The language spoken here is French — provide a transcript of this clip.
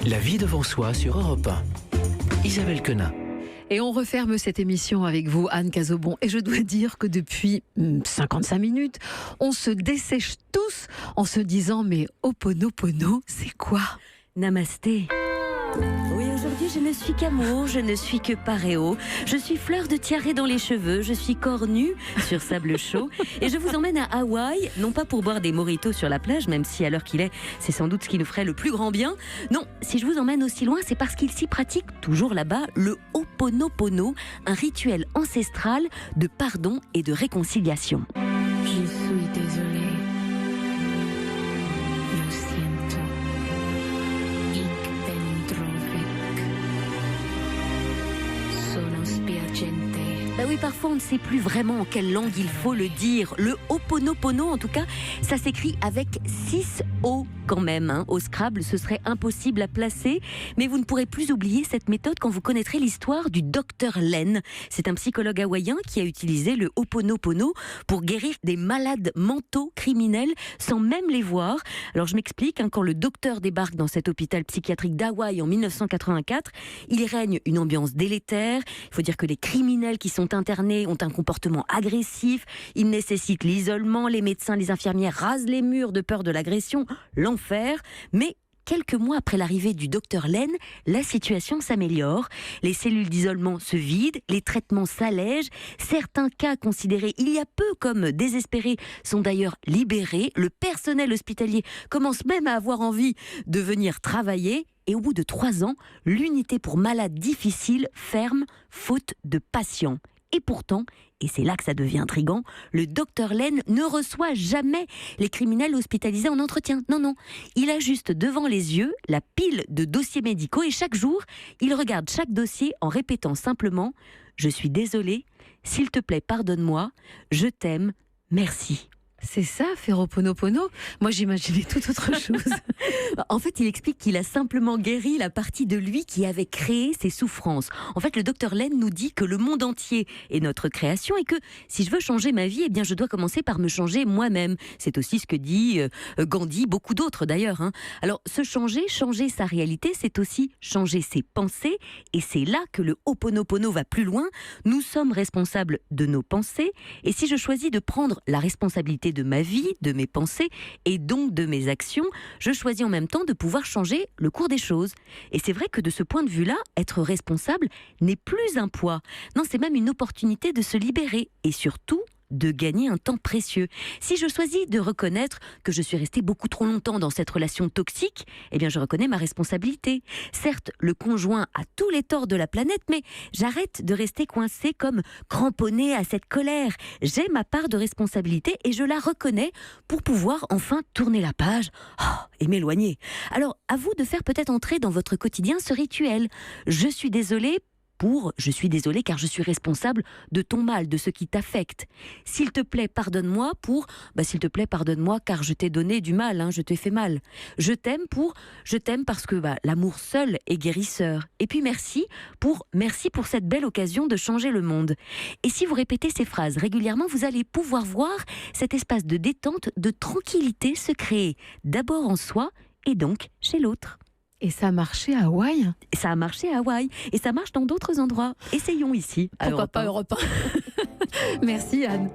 La vie devant soi sur Europe 1. Isabelle Quenin. Et on referme cette émission avec vous, Anne Cazobon. Et je dois dire que depuis 55 minutes, on se dessèche tous en se disant « Mais Ho'oponopono, c'est quoi ?» Namasté. Oui, aujourd'hui, je ne suis qu'amour, je ne suis que paréo. Je suis fleur de tiare dans les cheveux, je suis corps nu sur sable chaud. Et je vous emmène à Hawaï, non pas pour boire des mojitos sur la plage, même si à l'heure qu'il est, c'est sans doute ce qui nous ferait le plus grand bien. Non, si je vous emmène aussi loin, c'est parce qu'il s'y pratique, toujours là-bas, le Ho'oponopono, un rituel ancestral de pardon et de réconciliation. Je suis désolée. Lo siento. Ik ben droevig. Sono spiacente. Bah oui, parfois on ne sait plus vraiment en quelle langue il faut le dire. Le Ho'oponopono, en tout cas, ça s'écrit avec 6 O quand même. Hein. Au Scrabble, ce serait impossible à placer. Mais vous ne pourrez plus oublier cette méthode quand vous connaîtrez l'histoire du docteur Len. C'est un psychologue hawaïen qui a utilisé le Ho'oponopono pour guérir des malades mentaux criminels sans même les voir. Alors je m'explique, hein, quand le docteur débarque dans cet hôpital psychiatrique d'Hawaï en 1984, il y règne une ambiance délétère. Il faut dire que les criminels qui sont internés ont un comportement agressif, ils nécessitent l'isolement, les médecins, les infirmières rasent les murs de peur de l'agression, l'enfer, mais quelques mois après l'arrivée du docteur Len, la situation s'améliore. Les cellules d'isolement se vident, les traitements s'allègent. Certains cas considérés il y a peu comme désespérés sont d'ailleurs libérés. Le personnel hospitalier commence même à avoir envie de venir travailler. Et au bout de 3 ans, l'unité pour malades difficiles ferme faute de patients. Et pourtant, et c'est là que ça devient intriguant, le docteur Len ne reçoit jamais les criminels hospitalisés en entretien. Non, non. Il a juste devant les yeux la pile de dossiers médicaux et chaque jour, il regarde chaque dossier en répétant simplement « Je suis désolé, s'il te plaît, pardonne-moi, je t'aime, merci ». C'est ça, faire Ho'oponopono? Moi, j'imaginais tout autre chose. En fait, il explique qu'il a simplement guéri la partie de lui qui avait créé ses souffrances. En fait, le docteur Len nous dit que le monde entier est notre création et que si je veux changer ma vie, eh bien, je dois commencer par me changer moi-même. C'est aussi ce que dit Gandhi, beaucoup d'autres d'ailleurs. Hein. Alors, changer sa réalité, c'est aussi changer ses pensées. Et c'est là que le Ho'oponopono va plus loin. Nous sommes responsables de nos pensées. Et si je choisis de prendre la responsabilité de ma vie, de mes pensées et donc de mes actions, je choisis en même temps de pouvoir changer le cours des choses. Et c'est vrai que de ce point de vue-là, être responsable n'est plus un poids. Non, c'est même une opportunité de se libérer et surtout de gagner un temps précieux. Si je choisis de reconnaître que je suis restée beaucoup trop longtemps dans cette relation toxique, eh bien je reconnais ma responsabilité. Certes, le conjoint a tous les torts de la planète, mais j'arrête de rester coincée comme cramponnée à cette colère. J'ai ma part de responsabilité et je la reconnais pour pouvoir enfin tourner la page et m'éloigner. Alors, à vous de faire peut-être entrer dans votre quotidien ce rituel. Je suis désolée je suis désolée car je suis responsable de ton mal, de ce qui t'affecte. S'il te plaît, pardonne-moi s'il te plaît, pardonne-moi car je t'ai donné du mal, je t'ai fait mal. Je t'aime parce que l'amour seul est guérisseur. Et puis merci pour cette belle occasion de changer le monde. Et si vous répétez ces phrases régulièrement, vous allez pouvoir voir cet espace de détente, de tranquillité se créer d'abord en soi et donc chez l'autre. Et ça a marché à Hawaï? Ça a marché à Hawaï et ça marche dans d'autres endroits. Essayons ici. Pourquoi pas Europe 1? Merci Anne.